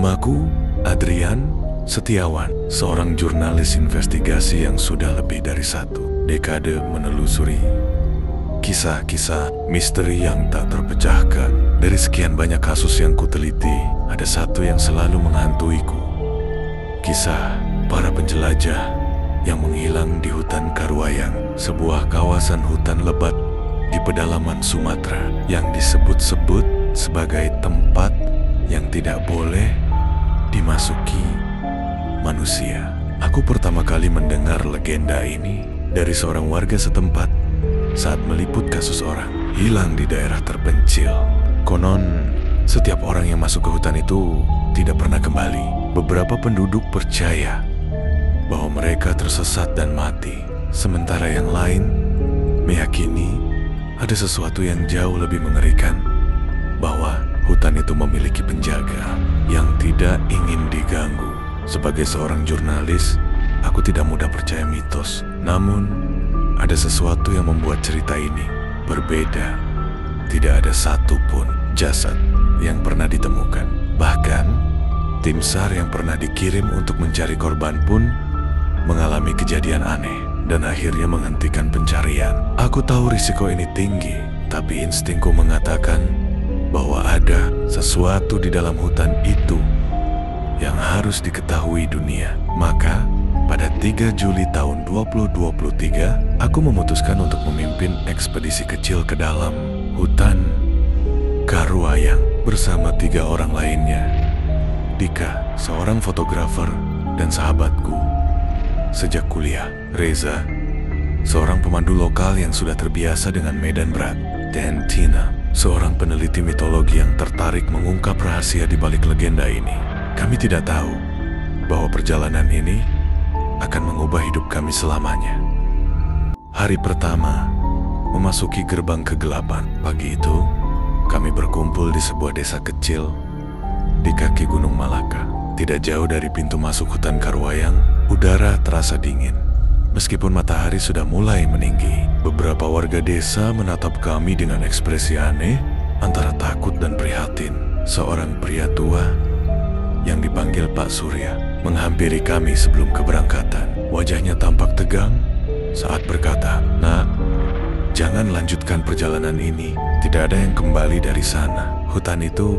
Namaku Adrian Setiawan, seorang jurnalis investigasi yang sudah lebih dari 1 dekade menelusuri kisah-kisah misteri yang tak terpecahkan. Dari sekian banyak kasus yang kuteliti, ada satu yang selalu menghantuiku. Kisah para penjelajah yang menghilang di hutan Karuayang, sebuah kawasan hutan lebat di pedalaman Sumatera yang disebut-sebut sebagai tempat yang tidak boleh dimasuki manusia. Aku pertama kali mendengar legenda ini dari seorang warga setempat saat meliput kasus orang hilang di daerah terpencil. Konon, setiap orang yang masuk ke hutan itu tidak pernah kembali. Beberapa penduduk percaya bahwa mereka tersesat dan mati, sementara yang lain meyakini ada sesuatu yang jauh lebih mengerikan, bahwa hutan itu memiliki penjaga yang tidak ingin diganggu. Sebagai seorang jurnalis, aku tidak mudah percaya mitos. Namun, ada sesuatu yang membuat cerita ini berbeda. Tidak ada satupun jasad yang pernah ditemukan. Bahkan, tim SAR yang pernah dikirim untuk mencari korban pun mengalami kejadian aneh dan akhirnya menghentikan pencarian. Aku tahu risiko ini tinggi, tapi instingku mengatakan bahwa ada sesuatu di dalam hutan itu yang harus diketahui dunia. Maka, pada 3 Juli tahun 2023, aku memutuskan untuk memimpin ekspedisi kecil ke dalam hutan Karuayang bersama 3 orang lainnya. Dika, seorang fotografer dan sahabatku sejak kuliah. Reza, seorang pemandu lokal yang sudah terbiasa dengan medan berat. Dan Tina, seorang peneliti mitologi yang tertarik mengungkap rahasia di balik legenda ini. Kami tidak tahu bahwa perjalanan ini akan mengubah hidup kami selamanya. Hari pertama memasuki gerbang kegelapan. Pagi itu, kami berkumpul di sebuah desa kecil di kaki Gunung Malaka. Tidak jauh dari pintu masuk hutan Karuayang, udara terasa dingin. Meskipun matahari sudah mulai meninggi, beberapa warga desa menatap kami dengan ekspresi aneh, antara takut dan prihatin. Seorang pria tua yang dipanggil Pak Surya menghampiri kami sebelum keberangkatan. Wajahnya tampak tegang saat berkata, "Nak, jangan lanjutkan perjalanan ini. Tidak ada yang kembali dari sana. Hutan itu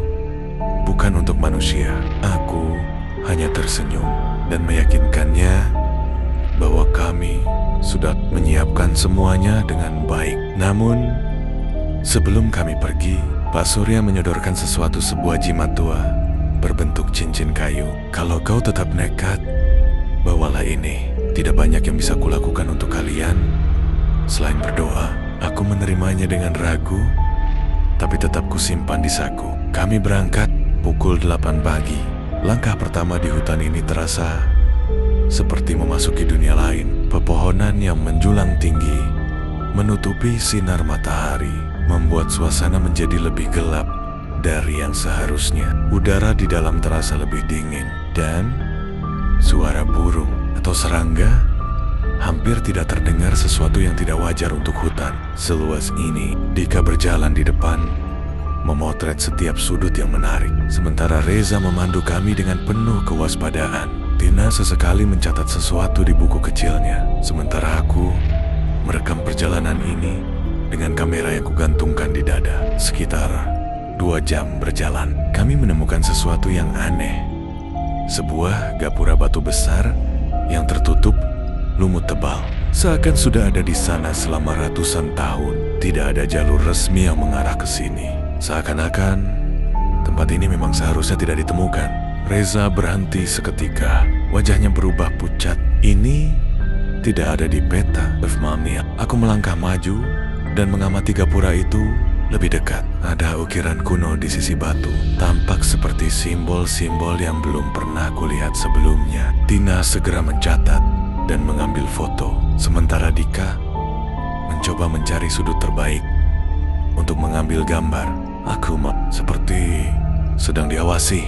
bukan untuk manusia." Aku hanya tersenyum dan meyakinkannya bahwa kami sudah menyiapkan semuanya dengan baik. Namun, sebelum kami pergi, Pak Surya menyodorkan sebuah jimat tua berbentuk cincin kayu. "Kalau kau tetap nekat, bawalah ini. Tidak banyak yang bisa kulakukan untuk kalian selain berdoa." Aku menerimanya dengan ragu, tapi tetap kusimpan di saku. Kami berangkat pukul 8 pagi. Langkah pertama di hutan ini terasa seperti memasuki dunia lain. Pepohonan yang menjulang tinggi menutupi sinar matahari, membuat suasana menjadi lebih gelap dari yang seharusnya. Udara di dalam terasa lebih dingin, dan suara burung atau serangga hampir tidak terdengar, sesuatu yang tidak wajar untuk hutan seluas ini. Dika berjalan di depan, memotret setiap sudut yang menarik, sementara Reza memandu kami dengan penuh kewaspadaan. Tina sesekali mencatat sesuatu di buku kecilnya, sementara aku merekam perjalanan ini dengan kamera yang kugantungkan di dada. Sekitar 2 jam berjalan, kami menemukan sesuatu yang aneh. Sebuah gapura batu besar yang tertutup lumut tebal. Seakan sudah ada di sana selama ratusan tahun. Tidak ada jalur resmi yang mengarah ke sini. Seakan-akan tempat ini memang seharusnya tidak ditemukan. Reza berhenti seketika. Wajahnya berubah pucat. Ini tidak ada di peta of Mami. Aku melangkah maju dan mengamati gapura itu lebih dekat. Ada ukiran kuno di sisi batu, tampak seperti simbol-simbol yang belum pernah kulihat sebelumnya. Tina segera mencatat dan mengambil foto, sementara Dika mencoba mencari sudut terbaik untuk mengambil gambar. Aku seperti sedang diawasi,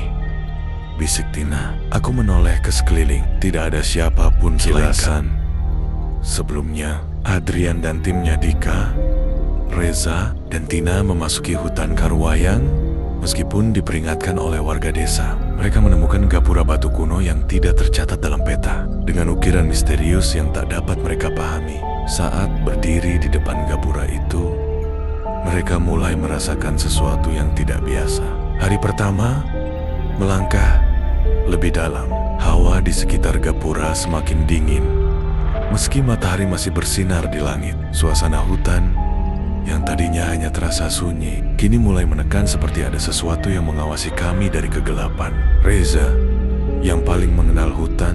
bisik Tina. Aku menoleh ke sekeliling. Tidak ada siapapun selain sebelumnya. Adrian dan timnya Dika, Reza, dan Tina memasuki hutan Karuayang Meskipun diperingatkan oleh warga desa, mereka menemukan gapura batu kuno yang tidak tercatat dalam peta, dengan ukiran misterius yang tak dapat mereka pahami. Saat berdiri di depan gapura itu, mereka mulai merasakan sesuatu yang tidak biasa. Hari pertama, melangkah lebih dalam. Hawa di sekitar gapura semakin dingin. Meski matahari masih bersinar di langit, suasana hutan yang tadinya hanya terasa sunyi, kini mulai menekan seperti ada sesuatu yang mengawasi kami dari kegelapan. Reza, yang paling mengenal hutan,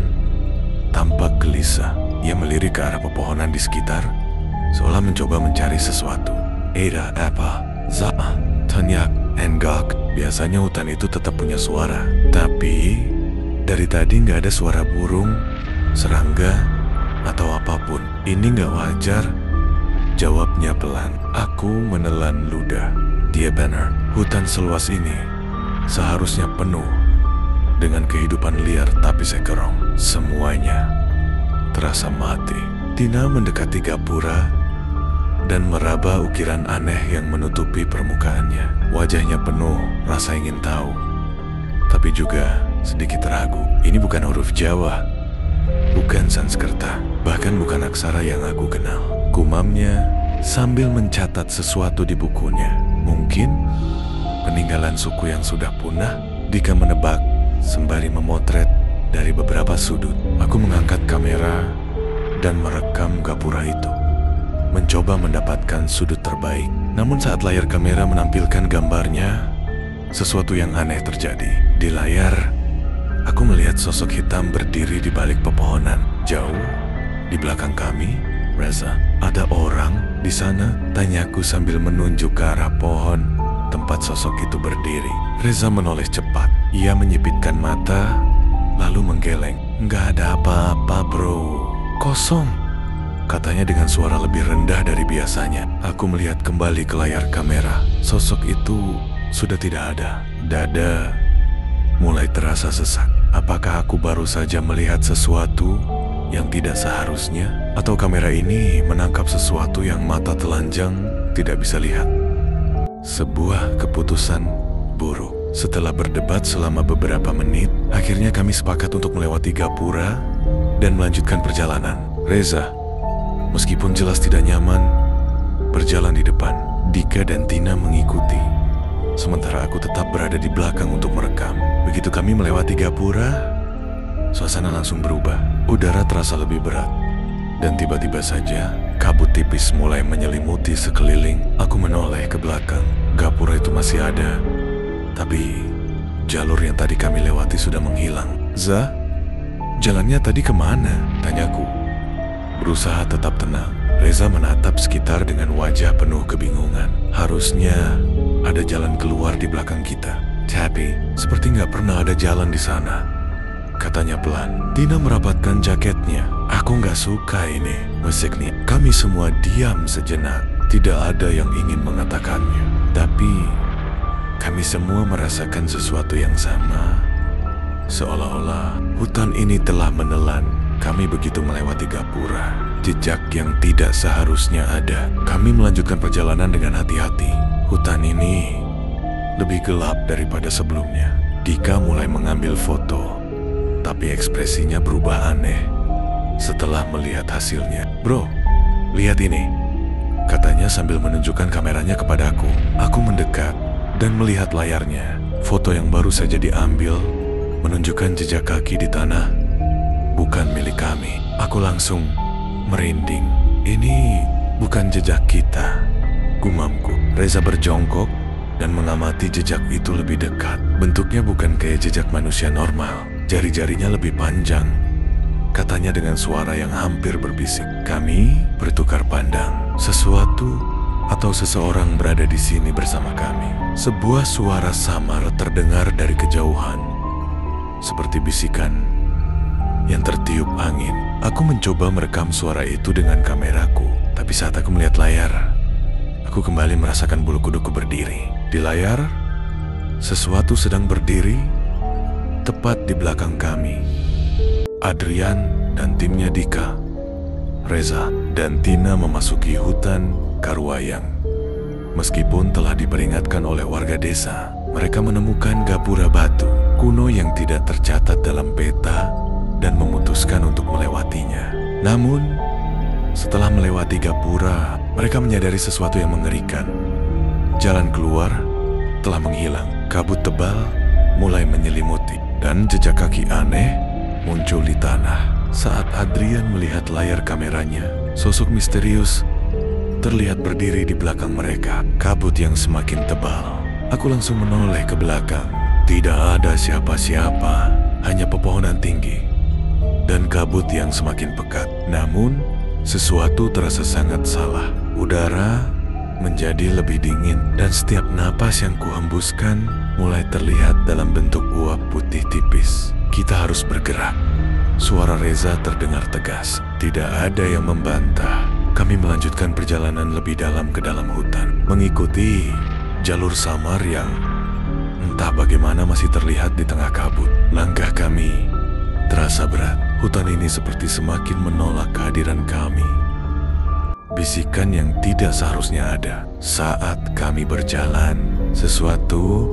tampak gelisah. Ia melirik ke arah pepohonan di sekitar, seolah mencoba mencari sesuatu. Ada apa? Za'a, Tanyak, Engak. Biasanya hutan itu tetap punya suara, tapi dari tadi nggak ada suara burung, serangga, atau apapun. Ini nggak wajar. Jawabnya pelan. Aku menelan ludah. Dia benar, hutan seluas ini seharusnya penuh dengan kehidupan liar tapi sekerong. Semuanya terasa mati. Tina mendekati gapura dan meraba ukiran aneh yang menutupi permukaannya. Wajahnya penuh rasa ingin tahu, tapi juga sedikit ragu. Ini bukan huruf Jawa, bukan Sanskerta, bahkan bukan aksara yang aku kenal. Gumamnya sambil mencatat sesuatu di bukunya. Mungkin peninggalan suku yang sudah punah. Dika menebak sembari memotret dari beberapa sudut. Aku mengangkat kamera dan merekam gapura itu, mencoba mendapatkan sudut terbaik. Namun saat layar kamera menampilkan gambarnya, sesuatu yang aneh terjadi. Di layar, aku melihat sosok hitam berdiri di balik pepohonan. Jauh di belakang kami, Reza, ada orang di sana? Tanyaku sambil menunjuk ke arah pohon tempat sosok itu berdiri. Reza menoleh cepat. Ia menyipitkan mata, lalu menggeleng. Nggak ada apa-apa, bro. Kosong, katanya dengan suara lebih rendah dari biasanya. Aku melihat kembali ke layar kamera. Sosok itu sudah tidak ada. Dada mulai terasa sesak. Apakah aku baru saja melihat sesuatu yang tidak seharusnya? Atau kamera ini menangkap sesuatu yang mata telanjang tidak bisa lihat? Sebuah keputusan buruk. Setelah berdebat selama beberapa menit, akhirnya kami sepakat untuk melewati gapura dan melanjutkan perjalanan. Reza, meskipun jelas tidak nyaman, berjalan di depan. Dika dan Tina mengikuti, sementara aku tetap berada di belakang untuk merekam. Begitu kami melewati gapura, suasana langsung berubah. Udara terasa lebih berat, dan tiba-tiba saja kabut tipis mulai menyelimuti sekeliling. Aku menoleh ke belakang. Gapura itu masih ada, tapi jalur yang tadi kami lewati sudah menghilang. Za, jalannya tadi kemana? Tanyaku, berusaha tetap tenang. Reza menatap sekitar dengan wajah penuh kebingungan. Harusnya ada jalan keluar di belakang kita, tapi seperti nggak pernah ada jalan di sana, katanya pelan. Tina merapatkan jaketnya. Aku nggak suka ini, musiknya. Kami semua diam sejenak. Tidak ada yang ingin mengatakannya, tapi kami semua merasakan sesuatu yang sama. Seolah-olah hutan ini telah menelan kami begitu melewati gapura. Jejak yang tidak seharusnya ada. Kami melanjutkan perjalanan dengan hati-hati. Hutan ini lebih gelap daripada sebelumnya. Dika mulai mengambil foto, tapi ekspresinya berubah aneh setelah melihat hasilnya. Bro, lihat ini, katanya sambil menunjukkan kameranya kepadaku. Aku mendekat dan melihat layarnya. Foto yang baru saja diambil menunjukkan jejak kaki di tanah, bukan milik kami. Aku langsung merinding. Ini bukan jejak kita, gumamku. Reza berjongkok dan mengamati jejak itu lebih dekat. Bentuknya bukan kayak jejak manusia normal. Jari-jarinya lebih panjang, katanya dengan suara yang hampir berbisik. Kami bertukar pandang. Sesuatu atau seseorang berada di sini bersama kami. Sebuah suara samar terdengar dari kejauhan, seperti bisikan yang tertiup angin. Aku mencoba merekam suara itu dengan kameraku, tapi saat aku melihat layar, aku kembali merasakan bulu kuduku berdiri. Di layar, sesuatu sedang berdiri tepat di belakang kami. Adrian dan timnya Dika, Reza, dan Tina memasuki hutan Karuayang. Meskipun telah diperingatkan oleh warga desa, mereka menemukan gapura batu kuno yang tidak tercatat dalam peta dan memutuskan untuk melewatinya. Namun, setelah melewati gapura, mereka menyadari sesuatu yang mengerikan. Jalan keluar telah menghilang, kabut tebal mulai menyelimuti, dan jejak kaki aneh muncul di tanah. Saat Adrian melihat layar kameranya, sosok misterius terlihat berdiri di belakang mereka. Kabut yang semakin tebal. Aku langsung menoleh ke belakang. Tidak ada siapa-siapa, hanya pepohonan tinggi dan kabut yang semakin pekat. Namun, sesuatu terasa sangat salah. Udara menjadi lebih dingin dan setiap napas yang kuhembuskan mulai terlihat dalam bentuk uap putih tipis. Kita harus bergerak. Suara Reza terdengar tegas. Tidak ada yang membantah. Kami melanjutkan perjalanan lebih dalam ke dalam hutan, mengikuti jalur samar yang entah bagaimana masih terlihat di tengah kabut. Langkah kami terasa berat. Hutan ini seperti semakin menolak kehadiran kami. Bisikan yang tidak seharusnya ada. Saat kami berjalan, sesuatu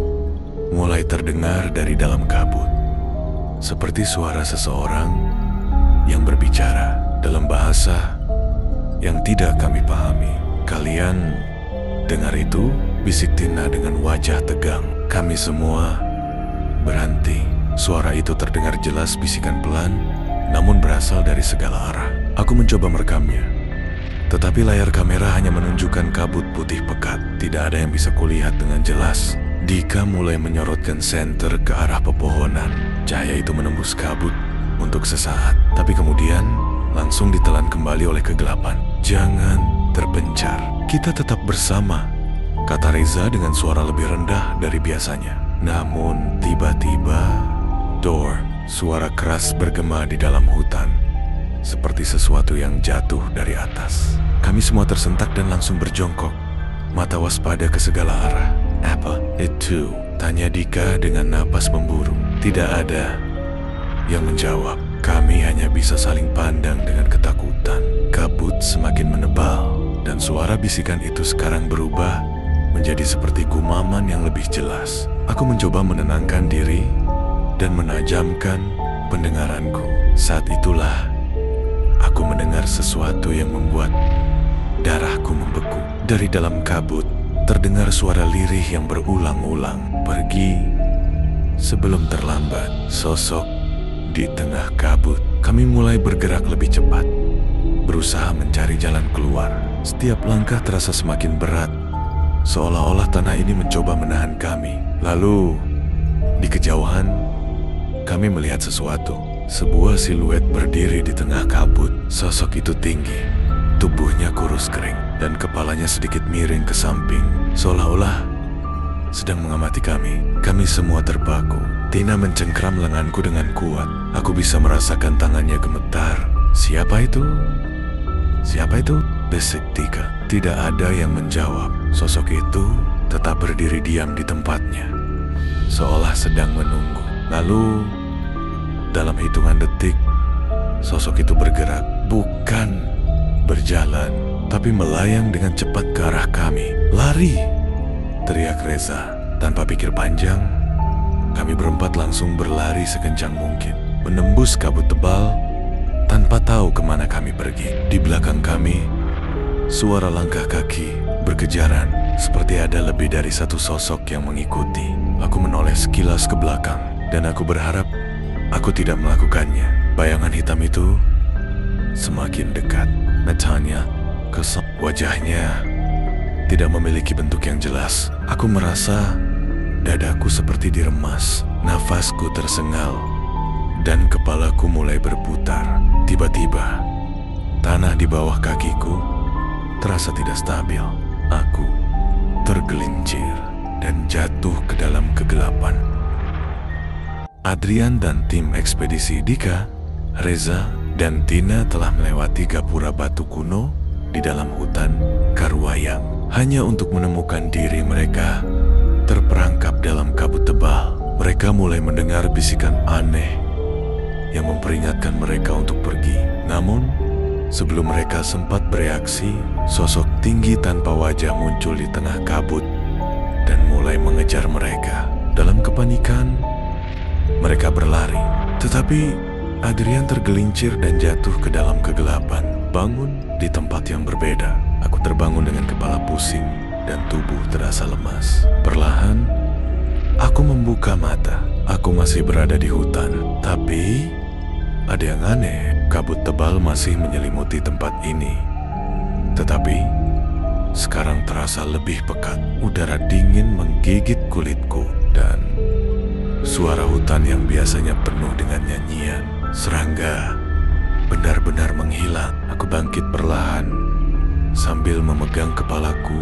mulai terdengar dari dalam kabut. Seperti suara seseorang yang berbicara dalam bahasa yang tidak kami pahami. Kalian dengar itu? Bisik Tina dengan wajah tegang. Kami semua berhenti. Suara itu terdengar jelas, bisikan pelan, namun berasal dari segala arah. Aku mencoba merekamnya, tetapi layar kamera hanya menunjukkan kabut putih pekat. Tidak ada yang bisa kulihat dengan jelas. Dika mulai menyorotkan senter ke arah pepohonan. Cahaya itu menembus kabut untuk sesaat, tapi kemudian langsung ditelan kembali oleh kegelapan. Jangan terpencar. Kita tetap bersama, kata Reza dengan suara lebih rendah dari biasanya. Namun tiba-tiba, suara keras bergema di dalam hutan, seperti sesuatu yang jatuh dari atas. Kami semua tersentak dan langsung berjongkok, mata waspada ke segala arah. Apa itu? Tanya Dika dengan napas memburu. Tidak ada yang menjawab. Kami hanya bisa saling pandang dengan ketakutan. Kabut semakin menebal, dan suara bisikan itu sekarang berubah menjadi seperti gumaman yang lebih jelas. Aku mencoba menenangkan diri dan menajamkan pendengaranku. Saat itulah aku mendengar sesuatu yang membuat darahku membeku. Dari dalam kabut terdengar suara lirih yang berulang-ulang. Pergi sebelum terlambat. Sosok di tengah kabut. Kami mulai bergerak lebih cepat, berusaha mencari jalan keluar. Setiap langkah terasa semakin berat, seolah-olah tanah ini mencoba menahan kami. Lalu, di kejauhan, kami melihat sesuatu. Sebuah siluet berdiri di tengah kabut. Sosok itu tinggi, tubuhnya kurus kering, dan kepalanya sedikit miring ke samping, seolah-olah sedang mengamati kami. Kami semua terpaku. Tina mencengkram lenganku dengan kuat. Aku bisa merasakan tangannya gemetar. Siapa itu? Siapa itu? Desik Dika. Tidak ada yang menjawab. Sosok itu tetap berdiri diam di tempatnya, seolah sedang menunggu. Lalu, dalam hitungan detik, sosok itu bergerak. Bukan berjalan, tapi melayang dengan cepat ke arah kami. Lari! Teriak Reza. Tanpa pikir panjang, kami berempat langsung berlari sekencang mungkin, menembus kabut tebal tanpa tahu kemana kami pergi. Di belakang kami, suara langkah kaki berkejaran, seperti ada lebih dari satu sosok yang mengikuti. Aku menoleh sekilas ke belakang, dan aku berharap aku tidak melakukannya. Bayangan hitam itu semakin dekat. Matanya kesel. Wajahnya tidak memiliki bentuk yang jelas. Aku merasa dadaku seperti diremas, nafasku tersengal, dan kepalaku mulai berputar. Tiba-tiba, tanah di bawah kakiku terasa tidak stabil. Aku tergelincir dan jatuh ke dalam kegelapan. Adrian dan tim ekspedisi Dika, Reza, dan Tina telah melewati gapura batu kuno di dalam hutan Karwayang, hanya untuk menemukan diri mereka terperangkap dalam kabut tebal. Mereka mulai mendengar bisikan aneh yang memperingatkan mereka untuk pergi. Namun, sebelum mereka sempat bereaksi, sosok tinggi tanpa wajah muncul di tengah kabut dan mulai mengejar mereka. Dalam kepanikan, mereka berlari. Tetapi Adrian tergelincir dan jatuh ke dalam kegelapan. Bangun di tempat yang berbeda. Aku terbangun dengan kepala pusing dan tubuh terasa lemas. Perlahan, aku membuka mata. Aku masih berada di hutan. Tapi ada yang aneh. Kabut tebal masih menyelimuti tempat ini. Tetapi sekarang terasa lebih pekat. Udara dingin menggigit kulitku dan suara hutan yang biasanya penuh dengan nyanyian serangga benar-benar menghilang. Aku bangkit perlahan sambil memegang kepalaku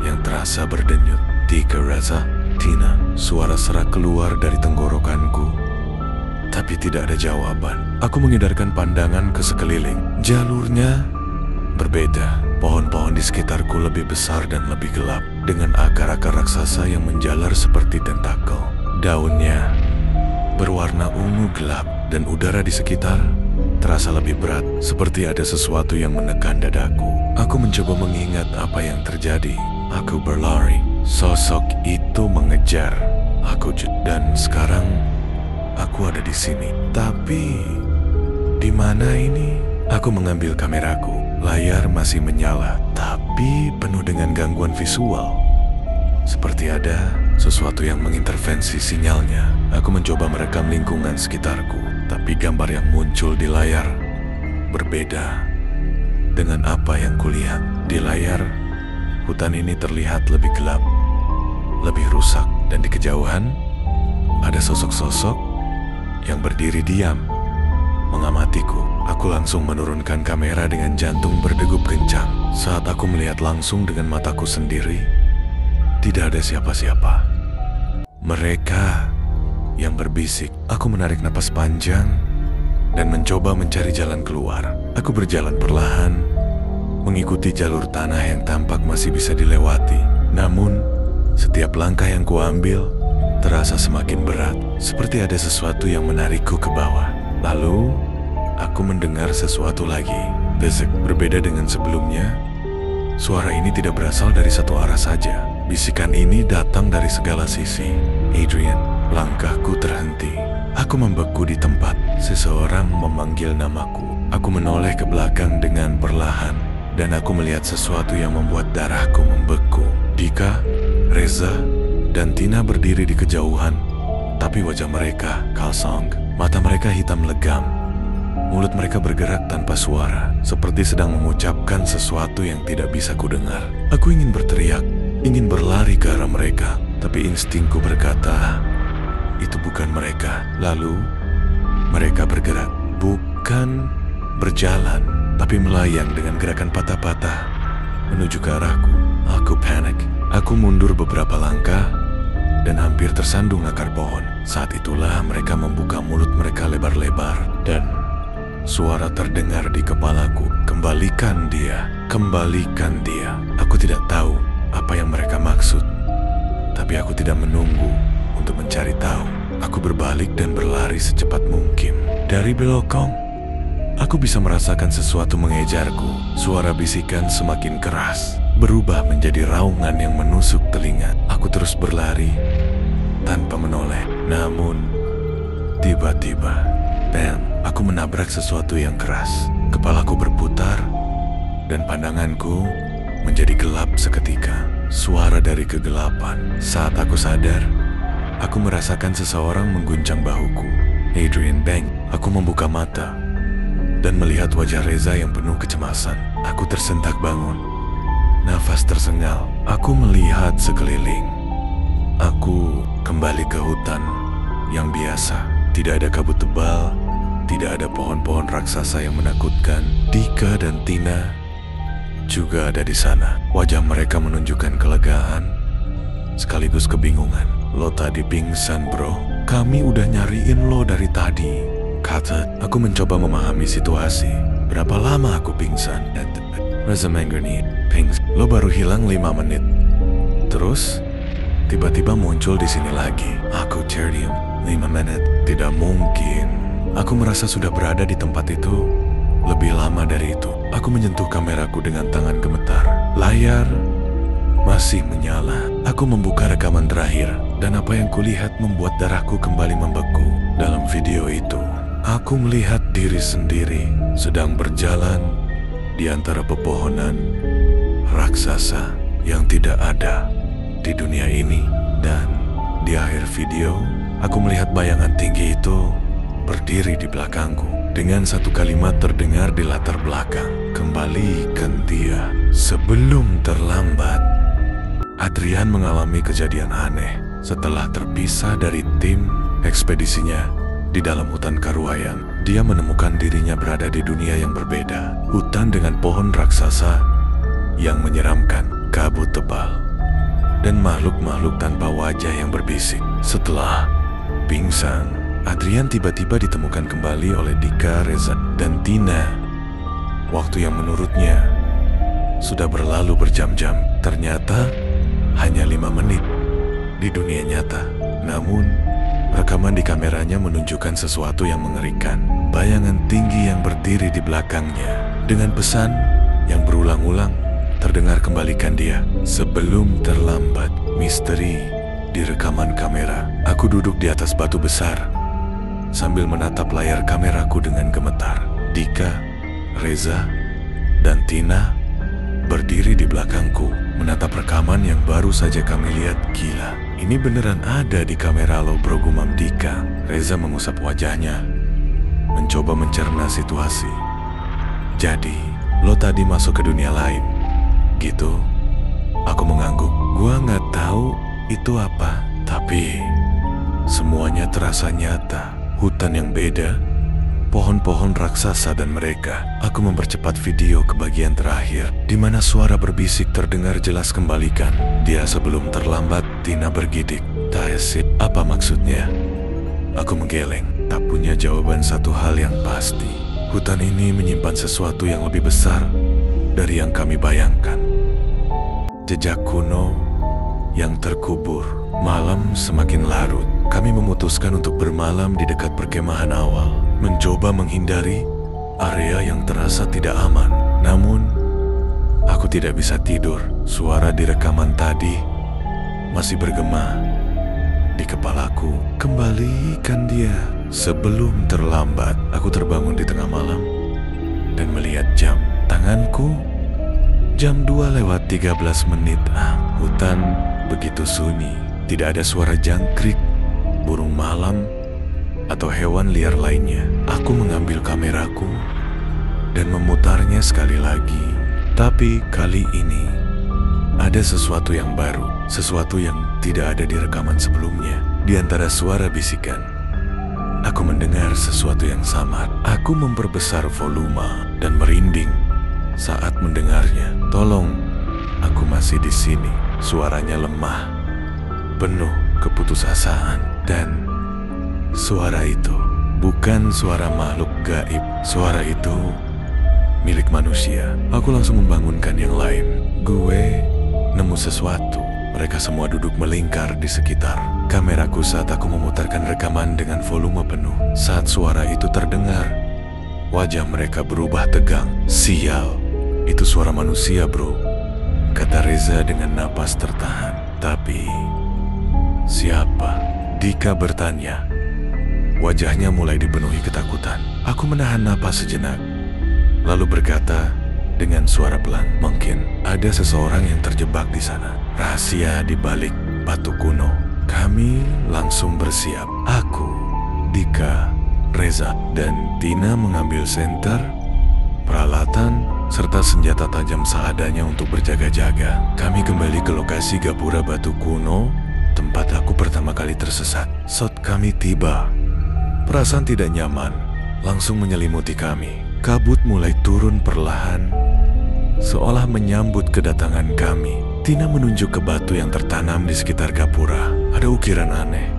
yang terasa berdenyut. Tika, Reza, Tina. Suara serak keluar dari tenggorokanku, tapi tidak ada jawaban. Aku mengedarkan pandangan ke sekeliling. Jalurnya berbeda. Pohon-pohon di sekitarku lebih besar dan lebih gelap, dengan akar-akar raksasa yang menjalar seperti tentakel. Daunnya berwarna ungu gelap dan udara di sekitar terasa lebih berat, seperti ada sesuatu yang menekan dadaku. Aku mencoba mengingat apa yang terjadi. Aku berlari. Sosok itu mengejar aku dan sekarang aku ada di sini. Tapi di mana ini? Aku mengambil kameraku. Layar masih menyala, tapi penuh dengan gangguan visual. Seperti ada sesuatu yang mengintervensi sinyalnya. Aku mencoba merekam lingkungan sekitarku, tapi gambar yang muncul di layar berbeda dengan apa yang kulihat. Di layar, hutan ini terlihat lebih gelap, lebih rusak, dan di kejauhan ada sosok-sosok yang berdiri diam mengamatiku. Aku langsung menurunkan kamera dengan jantung berdegup kencang. Saat aku melihat langsung dengan mataku sendiri, tidak ada siapa-siapa. Mereka yang berbisik. Aku menarik napas panjang dan mencoba mencari jalan keluar. Aku berjalan perlahan, mengikuti jalur tanah yang tampak masih bisa dilewati. Namun, setiap langkah yang kuambil terasa semakin berat, seperti ada sesuatu yang menarikku ke bawah. Lalu, aku mendengar sesuatu lagi. Desek. Berbeda dengan sebelumnya, suara ini tidak berasal dari satu arah saja. Bisikan ini datang dari segala sisi. Adrian, langkahku terhenti. Aku membeku di tempat. Seseorang memanggil namaku. Aku menoleh ke belakang dengan perlahan, dan aku melihat sesuatu yang membuat darahku membeku. Dika, Reza, dan Tina berdiri di kejauhan, tapi wajah mereka kalsong. Mata mereka hitam legam. Mulut mereka bergerak tanpa suara, seperti sedang mengucapkan sesuatu yang tidak bisa kudengar. Aku ingin berteriak, ingin berlari ke arah mereka, tapi instingku berkata, itu bukan mereka. Lalu, mereka bergerak, bukan berjalan, tapi melayang dengan gerakan patah-patah menuju ke arahku. Aku panik. Aku mundur beberapa langkah dan hampir tersandung akar pohon. Saat itulah mereka membuka mulut mereka lebar-lebar dan suara terdengar di kepalaku. Kembalikan dia, kembalikan dia. Aku tidak tahu apa yang mereka maksud, tapi aku tidak menunggu untuk mencari tahu. Aku berbalik dan berlari secepat mungkin. Dari belakang, aku bisa merasakan sesuatu mengejarku. Suara bisikan semakin keras, berubah menjadi raungan yang menusuk telinga. Aku terus berlari tanpa menoleh. Namun, tiba-tiba, bam, aku menabrak sesuatu yang keras. Kepalaku berputar, dan pandanganku menjadi gelap seketika. Suara dari kegelapan. Saat aku sadar, aku merasakan seseorang mengguncang bahuku. Adrian, bang. Aku membuka mata dan melihat wajah Reza yang penuh kecemasan. Aku tersentak bangun. Nafas tersengal. Aku melihat sekeliling. Aku kembali ke hutan yang biasa. Tidak ada kabut tebal, tidak ada pohon-pohon raksasa yang menakutkan. Dika dan Tina juga ada di sana. Wajah mereka menunjukkan kelegaan sekaligus kebingungan. Lo tadi pingsan, bro. Kami udah nyariin lo dari tadi, kata. Aku mencoba memahami situasi. Berapa lama aku pingsan? Reza Mangerni, pings. Lo baru hilang 5 menit. Terus tiba-tiba muncul di sini lagi. Aku Terdium, 5 menit. Tidak mungkin. Aku merasa sudah berada di tempat itu lebih lama dari itu. Aku menyentuh kameraku dengan tangan gemetar. Layar masih menyala. Aku membuka rekaman terakhir, dan apa yang kulihat membuat darahku kembali membeku. Dalam video itu, aku melihat diri sendiri sedang berjalan di antara pepohonan raksasa yang tidak ada di dunia ini. Dan di akhir video, aku melihat bayangan tinggi itu berdiri di belakangku. Dengan satu kalimat terdengar di latar belakang, "Kembalikan dia sebelum terlambat." Adrian mengalami kejadian aneh setelah terpisah dari tim ekspedisinya di dalam hutan Karuayan. Dia menemukan dirinya berada di dunia yang berbeda. Hutan dengan pohon raksasa yang menyeramkan, kabut tebal, dan makhluk-makhluk tanpa wajah yang berbisik. Setelah pingsan, Adrian tiba-tiba ditemukan kembali oleh Dika, Reza, dan Tina. Waktu yang menurutnya sudah berlalu berjam-jam, ternyata hanya 5 menit di dunia nyata. Namun, rekaman di kameranya menunjukkan sesuatu yang mengerikan. Bayangan tinggi yang berdiri di belakangnya. Dengan pesan yang berulang-ulang terdengar, "Kembalikan dia sebelum terlambat." Misteri di rekaman kamera. Aku duduk di atas batu besar sambil menatap layar kameraku dengan gemetar. Dika, Reza, dan Tina berdiri di belakangku, menatap rekaman yang baru saja kami lihat. Gila, ini beneran ada di kamera lo, bro, gumam Dika. Reza mengusap wajahnya, mencoba mencerna situasi. "Jadi, lo tadi masuk ke dunia lain, gitu?" Aku mengangguk. Gua nggak tahu itu apa, tapi semuanya terasa nyata. Hutan yang beda, pohon-pohon raksasa, dan mereka. Aku mempercepat video ke bagian terakhir, di mana suara berbisik terdengar jelas. "Kembalikan dia sebelum terlambat." Tina bergidik. "Taesip, apa maksudnya?" Aku menggeleng, tak punya jawaban. Satu hal yang pasti, hutan ini menyimpan sesuatu yang lebih besar dari yang kami bayangkan. Jejak kuno yang terkubur. Malam semakin larut. Kami memutuskan untuk bermalam di dekat perkemahan awal, mencoba menghindari area yang terasa tidak aman. Namun, aku tidak bisa tidur. Suara di rekaman tadi masih bergema di kepalaku. "Kembalikan dia sebelum terlambat." Aku terbangun di tengah malam dan melihat jam tanganku. Jam 2:13. Hutan begitu sunyi. Tidak ada suara jangkrik, burung malam, atau hewan liar lainnya. Aku mengambil kameraku dan memutarnya sekali lagi. Tapi kali ini ada sesuatu yang baru, sesuatu yang tidak ada di rekaman sebelumnya. Di antara suara bisikan, aku mendengar sesuatu yang samar. Aku memperbesar volume dan merinding saat mendengarnya. "Tolong, aku masih di sini." Suaranya lemah, penuh keputusasaan, dan suara itu bukan suara makhluk gaib. Suara itu milik manusia. Aku langsung membangunkan yang lain. "Gue nemu sesuatu." Mereka semua duduk melingkar di sekitar kameraku saat aku memutarkan rekaman dengan volume penuh. Saat suara itu terdengar, wajah mereka berubah tegang. "Sial, itu suara manusia, bro," kata Reza dengan napas tertahan. "Tapi siapa?" Dika bertanya. Wajahnya mulai dipenuhi ketakutan. Aku menahan napas sejenak, lalu berkata dengan suara pelan, "Mungkin ada seseorang yang terjebak di sana. Rahasia di balik batu kuno." Kami langsung bersiap. Aku, Dika, Reza, dan Tina mengambil senter, peralatan, serta senjata tajam seadanya untuk berjaga-jaga. Kami kembali ke lokasi gapura batu kuno, tempat aku pertama kali tersesat. Saat kami tiba, perasaan tidak nyaman langsung menyelimuti kami. Kabut mulai turun perlahan, seolah menyambut kedatangan kami. Tina menunjuk ke batu yang tertanam di sekitar gapura. Ada ukiran aneh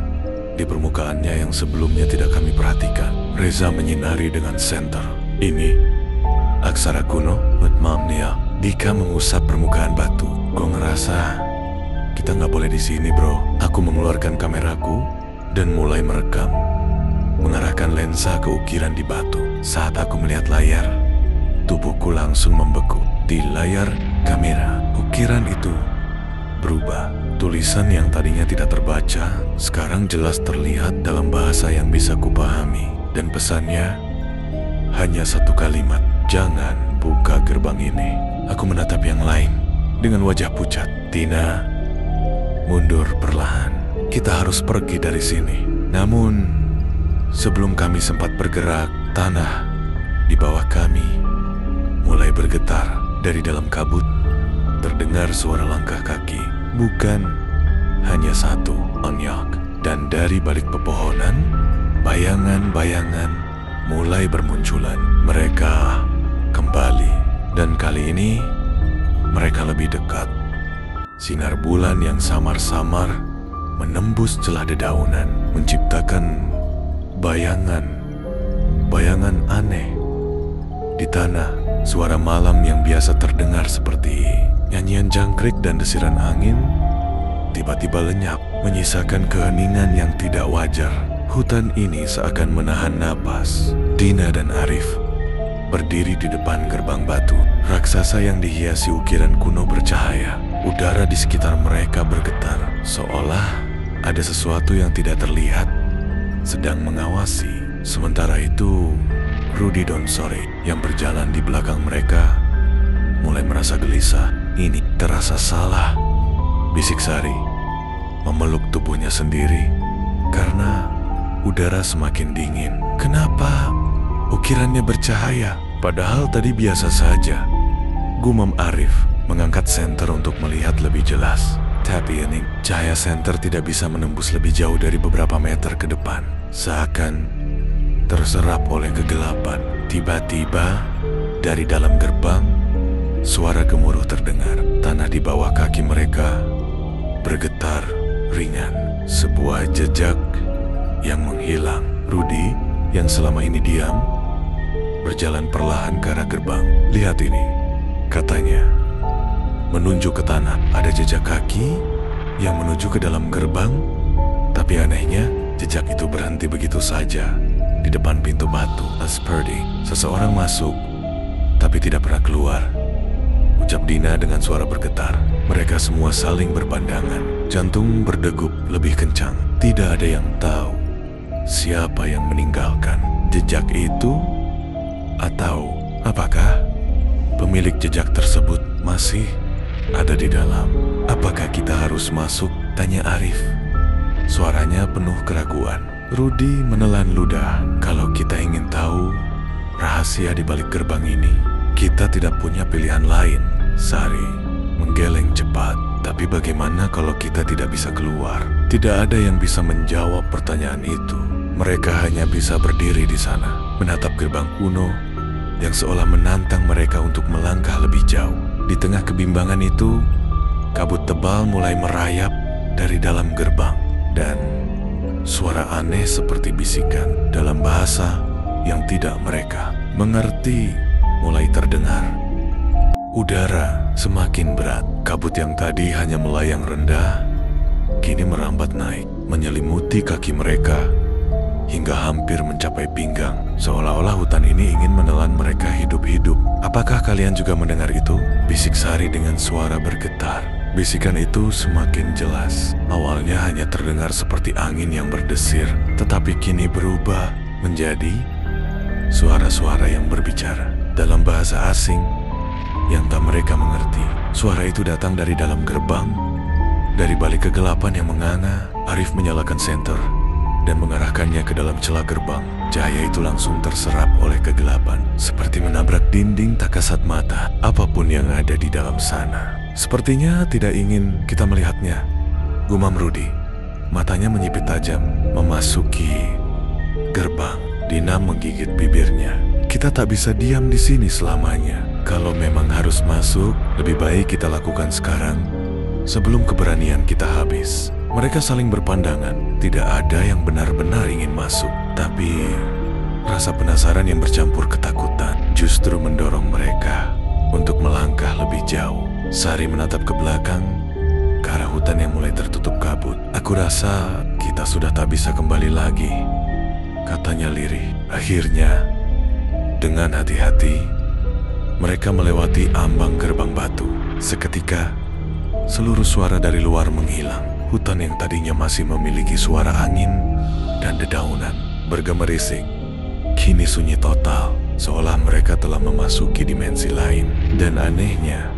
di permukaannya yang sebelumnya tidak kami perhatikan. Reza menyinari dengan senter. "Ini aksara kuno, Utmamnia." Dika mengusap permukaan batu. "Gue ngerasa kita nggak boleh di sini, bro." Aku mengeluarkan kameraku dan mulai merekam, mengarahkan lensa ke ukiran di batu. Saat aku melihat layar, tubuhku langsung membeku. Di layar kamera, ukiran itu berubah. Tulisan yang tadinya tidak terbaca, sekarang jelas terlihat dalam bahasa yang bisa kupahami. Dan pesannya hanya satu kalimat, "Jangan buka gerbang ini." Aku menatap yang lain dengan wajah pucat. "Tina, mundur perlahan. Kita harus pergi dari sini." Namun, sebelum kami sempat bergerak, tanah di bawah kami mulai bergetar. Dari dalam kabut, terdengar suara langkah kaki. Bukan hanya satu, banyak. Dan dari balik pepohonan, bayangan-bayangan mulai bermunculan. Mereka kembali. Dan kali ini, mereka lebih dekat. Sinar bulan yang samar-samar menembus celah dedaunan, menciptakan bayangan aneh. Di tanah, suara malam yang biasa terdengar seperti nyanyian jangkrik dan desiran angin tiba-tiba lenyap, menyisakan keheningan yang tidak wajar. Hutan ini seakan menahan napas. Tina dan Arif berdiri di depan gerbang batu. Raksasa yang dihiasi ukiran kuno bercahaya. Udara di sekitar mereka bergetar, seolah ada sesuatu yang tidak terlihat sedang mengawasi. Sementara itu, Rudy Donsore yang berjalan di belakang mereka mulai merasa gelisah. "Ini terasa salah," bisik Sari, memeluk tubuhnya sendiri karena udara semakin dingin. "Kenapa ukirannya bercahaya? Padahal tadi biasa saja," gumam Arif, mengangkat senter untuk melihat lebih jelas. Tapi ini, cahaya senter tidak bisa menembus lebih jauh dari beberapa meter ke depan. Seakan terserap oleh kegelapan. Tiba-tiba, dari dalam gerbang, suara gemuruh terdengar. Tanah di bawah kaki mereka bergetar ringan. Sebuah jejak yang menghilang. Rudy, yang selama ini diam, berjalan perlahan ke arah gerbang. "Lihat ini," katanya, menunjuk ke tanah. Ada jejak kaki yang menuju ke dalam gerbang. Tapi anehnya, jejak itu berhenti begitu saja di depan pintu batu. "Asperdi, seseorang masuk, tapi tidak pernah keluar," ucap Dina dengan suara bergetar. Mereka semua saling berpandangan. Jantung berdegup lebih kencang. Tidak ada yang tahu siapa yang meninggalkan jejak itu, atau apakah pemilik jejak tersebut masih ada di dalam. "Apakah kita harus masuk?" tanya Arif. Suaranya penuh keraguan. Rudy menelan ludah. "Kalau kita ingin tahu rahasia di balik gerbang ini, kita tidak punya pilihan lain." Sari menggeleng cepat. "Tapi bagaimana kalau kita tidak bisa keluar?" Tidak ada yang bisa menjawab pertanyaan itu. Mereka hanya bisa berdiri di sana, menatap gerbang kuno yang seolah menantang mereka untuk melangkah lebih jauh. Di tengah kebimbangan itu, kabut tebal mulai merayap dari dalam gerbang. Dan suara aneh seperti bisikan dalam bahasa yang tidak mereka mengerti mulai terdengar. Udara semakin berat. Kabut yang tadi hanya melayang rendah, kini merambat naik, menyelimuti kaki mereka hingga hampir mencapai pinggang. Seolah-olah hutan ini ingin menelan mereka hidup-hidup. "Apakah kalian juga mendengar itu?" bisik Sari dengan suara bergetar. Bisikan itu semakin jelas. Awalnya hanya terdengar seperti angin yang berdesir, tetapi kini berubah menjadi suara-suara yang berbicara dalam bahasa asing yang tak mereka mengerti. Suara itu datang dari dalam gerbang. Dari balik kegelapan yang menganga, Arif menyalakan senter dan mengarahkannya ke dalam celah gerbang. Cahaya itu langsung terserap oleh kegelapan, seperti menabrak dinding tak kasat mata. Apapun yang ada di dalam sana sepertinya tidak ingin kita melihatnya, gumam Rudy. Matanya menyipit tajam, memasuki gerbang. Dina menggigit bibirnya. "Kita tak bisa diam di sini selamanya. Kalau memang harus masuk, lebih baik kita lakukan sekarang, sebelum keberanian kita habis." Mereka saling berpandangan. Tidak ada yang benar-benar ingin masuk, tapi rasa penasaran yang bercampur ketakutan justru mendorong mereka untuk melangkah lebih jauh. Sari menatap ke belakang, ke arah hutan yang mulai tertutup kabut. "Aku rasa kita sudah tak bisa kembali lagi," katanya lirih. Akhirnya, dengan hati-hati, mereka melewati ambang gerbang batu. Seketika, seluruh suara dari luar menghilang. Hutan yang tadinya masih memiliki suara angin dan dedaunan bergemerisik, kini sunyi total, seolah mereka telah memasuki dimensi lain. Dan anehnya,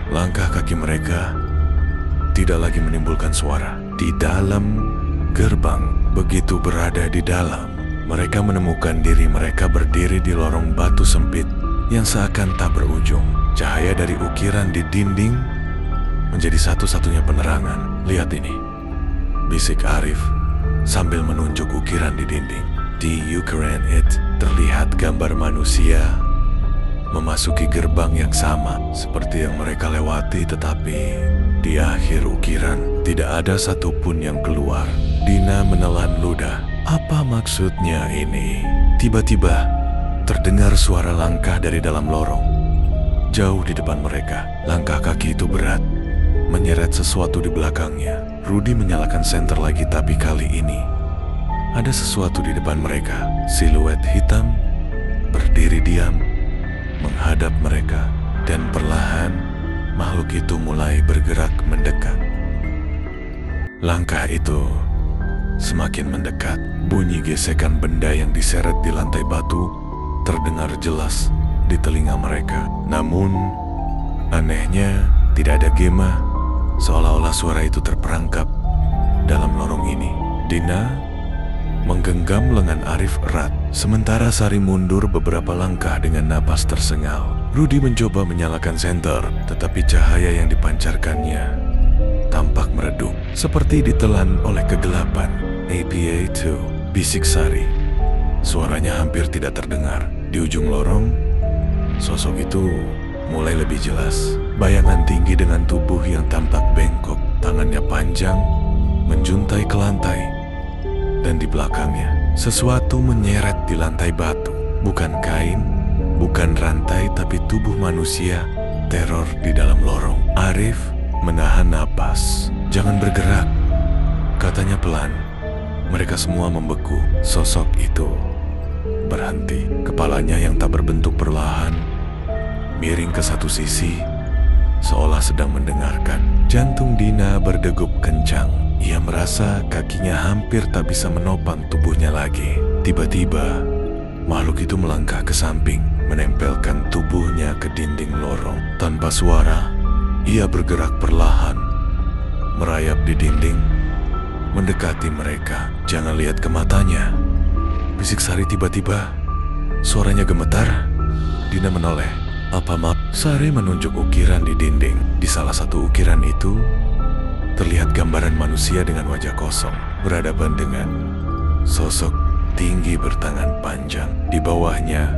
langkah kaki mereka tidak lagi menimbulkan suara. Di dalam gerbang, begitu berada di dalam, mereka menemukan diri mereka berdiri di lorong batu sempit yang seakan tak berujung. Cahaya dari ukiran di dinding menjadi satu-satunya penerangan. Lihat ini, bisik Arif sambil menunjuk ukiran di dinding. Di ukiran itu terlihat gambar manusia memasuki gerbang yang sama seperti yang mereka lewati, tetapi di akhir ukiran tidak ada satupun yang keluar. Dina menelan ludah. Apa maksudnya ini? Tiba-tiba terdengar suara langkah dari dalam lorong. Jauh di depan mereka, langkah kaki itu berat, menyeret sesuatu di belakangnya. Rudy menyalakan senter lagi, tapi kali ini ada sesuatu di depan mereka. Siluet hitam berdiri diam menghadap mereka, dan perlahan makhluk itu mulai bergerak mendekat. Langkah itu semakin mendekat. Bunyi gesekan benda yang diseret di lantai batu terdengar jelas di telinga mereka. Namun, anehnya tidak ada gema, seolah-olah suara itu terperangkap dalam lorong ini. Dina menggenggam lengan Arif erat, sementara Sari mundur beberapa langkah dengan napas tersengal. Rudy mencoba menyalakan senter, tetapi cahaya yang dipancarkannya tampak meredup, seperti ditelan oleh kegelapan. APA-2, bisik Sari. Suaranya hampir tidak terdengar. Di ujung lorong, sosok itu mulai lebih jelas. Bayangan tinggi dengan tubuh yang tampak bengkok, tangannya panjang, menjuntai ke lantai. Dan di belakangnya, sesuatu menyeret di lantai batu. Bukan kain, bukan rantai, tapi tubuh manusia. Teror di dalam lorong. Arif menahan napas. "Jangan bergerak," katanya pelan. Mereka semua membeku. Sosok itu berhenti. Kepalanya yang tak berbentuk perlahan miring ke satu sisi, seolah sedang mendengarkan. Jantung Dina berdegup kencang. Ia merasa kakinya hampir tak bisa menopang tubuhnya lagi. Tiba-tiba, makhluk itu melangkah ke samping, menempelkan tubuhnya ke dinding lorong. Tanpa suara, ia bergerak perlahan, merayap di dinding, mendekati mereka. "Jangan lihat ke matanya," bisik Sari tiba-tiba. Suaranya gemetar. Dina menoleh. "Apa mak?" Sari menunjuk ukiran di dinding. Di salah satu ukiran itu terlihat gambaran manusia dengan wajah kosong, berhadapan dengan sosok tinggi bertangan panjang. Di bawahnya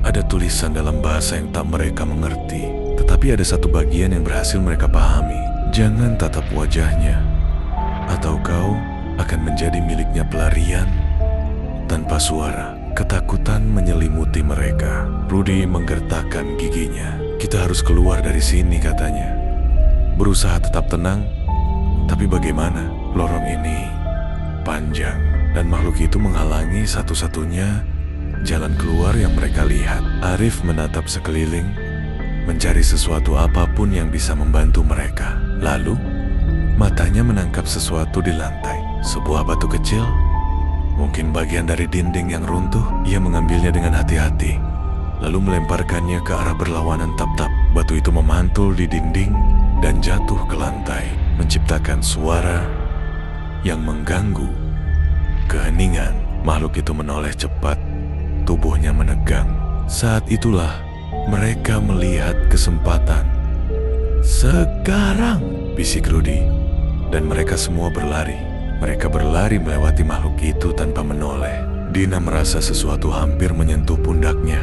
ada tulisan dalam bahasa yang tak mereka mengerti, tetapi ada satu bagian yang berhasil mereka pahami. "Jangan tatap wajahnya, atau kau akan menjadi miliknya." Pelarian tanpa suara. Ketakutan menyelimuti mereka. Rudy menggertakkan giginya. "Kita harus keluar dari sini," katanya. Berusaha tetap tenang, tapi bagaimana? Lorong ini panjang, dan makhluk itu menghalangi satu-satunya jalan keluar yang mereka lihat. Arif menatap sekeliling, mencari sesuatu apapun yang bisa membantu mereka. Lalu, matanya menangkap sesuatu di lantai. Sebuah batu kecil, mungkin bagian dari dinding yang runtuh. Ia mengambilnya dengan hati-hati, lalu melemparkannya ke arah berlawanan. Tap-tap, batu itu memantul di dinding dan jatuh ke lantai, menciptakan suara yang mengganggu. Keheningan. Makhluk itu menoleh cepat, tubuhnya menegang. Saat itulah mereka melihat kesempatan. "Sekarang," bisik Rudy, dan mereka semua berlari. Mereka berlari melewati makhluk itu tanpa menoleh. Dina merasa sesuatu hampir menyentuh pundaknya,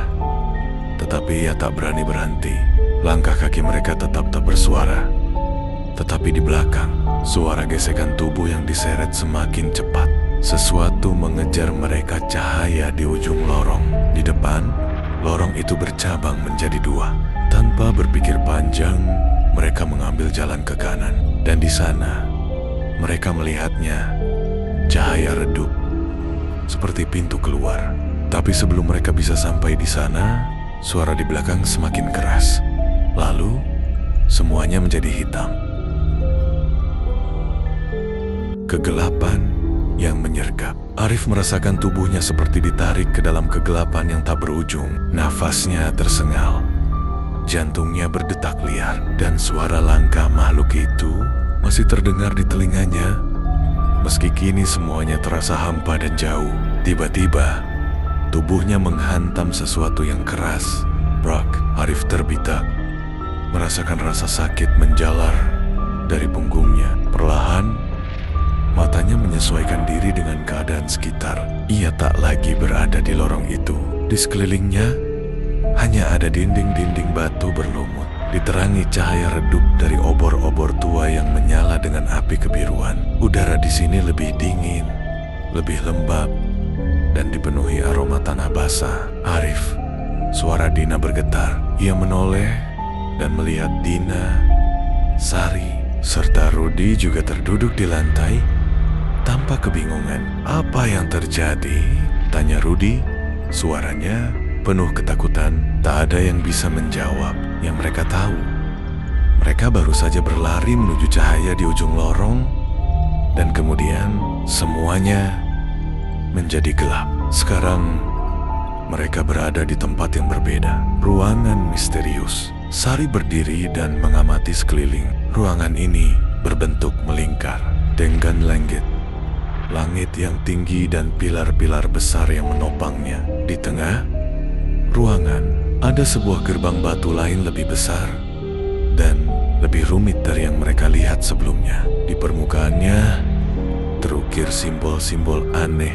tetapi ia tak berani berhenti. Langkah kaki mereka tetap tak bersuara. Tetapi di belakang, suara gesekan tubuh yang diseret semakin cepat. Sesuatu mengejar mereka, cahaya di ujung lorong. Di depan, lorong itu bercabang menjadi dua. Tanpa berpikir panjang, mereka mengambil jalan ke kanan. Dan di sana, mereka melihatnya, cahaya redup, seperti pintu keluar. Tapi sebelum mereka bisa sampai di sana, suara di belakang semakin keras. Lalu, semuanya menjadi hitam. kegelapan yang menyergap. Arif merasakan tubuhnya seperti ditarik ke dalam kegelapan yang tak berujung. Nafasnya tersengal, jantungnya berdetak liar, dan suara langkah makhluk itu masih terdengar di telinganya. Meski kini semuanya terasa hampa dan jauh, tiba-tiba tubuhnya menghantam sesuatu yang keras. Brak, Arif terbitak, merasakan rasa sakit menjalar dari punggungnya. Perlahan, matanya menyesuaikan diri dengan keadaan sekitar. Ia tak lagi berada di lorong itu. Di sekelilingnya hanya ada dinding-dinding batu berlumut, diterangi cahaya redup dari obor-obor tua yang menyala dengan api kebiruan. Udara di sini lebih dingin, lebih lembab, dan dipenuhi aroma tanah basah. Arif, suara Dina bergetar. Ia menoleh dan melihat Dina, Sari, serta Rudi juga terduduk di lantai tanpa kebingungan. "Apa yang terjadi?" tanya Rudi. Suaranya penuh ketakutan. Tak ada yang bisa menjawab. Yang mereka tahu, mereka baru saja berlari menuju cahaya di ujung lorong, dan kemudian semuanya menjadi gelap. Sekarang mereka berada di tempat yang berbeda. Ruangan misterius. Sari berdiri dan mengamati sekeliling. Ruangan ini berbentuk melingkar dengan langit yang tinggi dan pilar-pilar besar yang menopangnya. Di tengah ruangan ada sebuah gerbang batu lain lebih besar dan lebih rumit dari yang mereka lihat sebelumnya. Di permukaannya terukir simbol-simbol aneh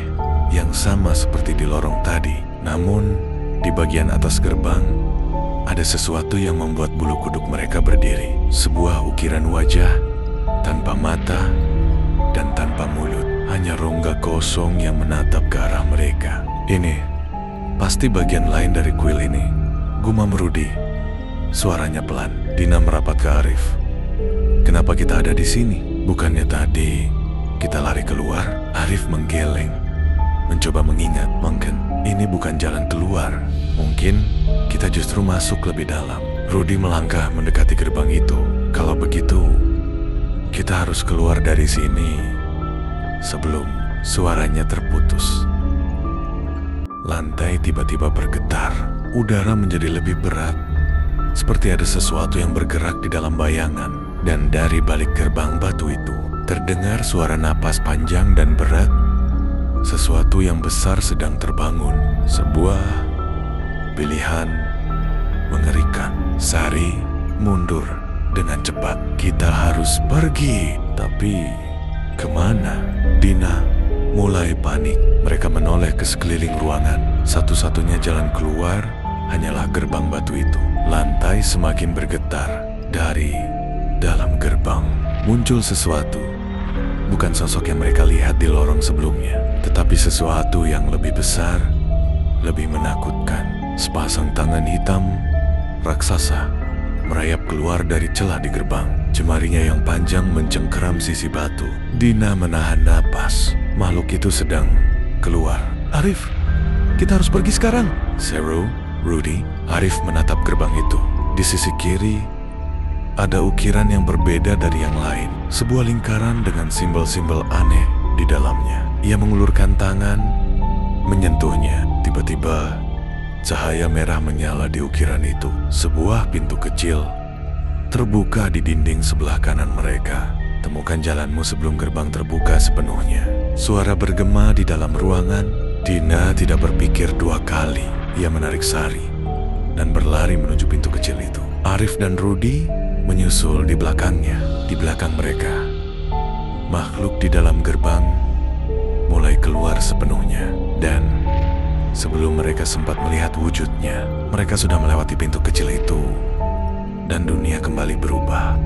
yang sama seperti di lorong tadi. Namun, di bagian atas gerbang ada sesuatu yang membuat bulu kuduk mereka berdiri. Sebuah ukiran wajah tanpa mata dan tanpa mulut. Hanya rongga kosong yang menatap ke arah mereka. "Ini pasti bagian lain dari kuil ini," gumam Rudi. Suaranya pelan. Dina merapat ke Arif. "Kenapa kita ada di sini? Bukannya tadi kita lari keluar?" Arif menggeleng, mencoba mengingat. "Mungkin ini bukan jalan keluar. Mungkin kita justru masuk lebih dalam." Rudi melangkah mendekati gerbang itu. "Kalau begitu, kita harus keluar dari sini sebelum..." Suaranya terputus. Lantai tiba-tiba bergetar. Udara menjadi lebih berat, seperti ada sesuatu yang bergerak di dalam bayangan. Dan dari balik gerbang batu itu terdengar suara napas panjang dan berat. Sesuatu yang besar sedang terbangun. Sebuah pilihan mengerikan. Sari mundur dengan cepat. "Kita harus pergi." "Tapi kemana?" Dina mulai panik. Mereka menoleh ke sekeliling ruangan. Satu-satunya jalan keluar hanyalah gerbang batu itu. Lantai semakin bergetar. Dari dalam gerbang muncul sesuatu. Bukan sosok yang mereka lihat di lorong sebelumnya, tetapi sesuatu yang lebih besar, lebih menakutkan. Sepasang tangan hitam raksasa merayap keluar dari celah di gerbang. Jemarinya yang panjang mencengkeram sisi batu. Dina menahan napas. Makhluk itu sedang keluar. "Arif, kita harus pergi sekarang," seru Rudi. Arif menatap gerbang itu. Di sisi kiri ada ukiran yang berbeda dari yang lain. Sebuah lingkaran dengan simbol-simbol aneh di dalamnya. Ia mengulurkan tangan, menyentuhnya. Tiba-tiba cahaya merah menyala di ukiran itu. Sebuah pintu kecil terbuka di dinding sebelah kanan mereka. "Temukan jalanmu sebelum gerbang terbuka sepenuhnya." Suara bergema di dalam ruangan. Dina tidak berpikir dua kali. Ia menarik Sari dan berlari menuju pintu kecil itu. Arif dan Rudi menyusul di belakangnya. Di belakang mereka, makhluk di dalam gerbang mulai keluar sepenuhnya. Dan sebelum mereka sempat melihat wujudnya, mereka sudah melewati pintu kecil itu dan dunia kembali berubah.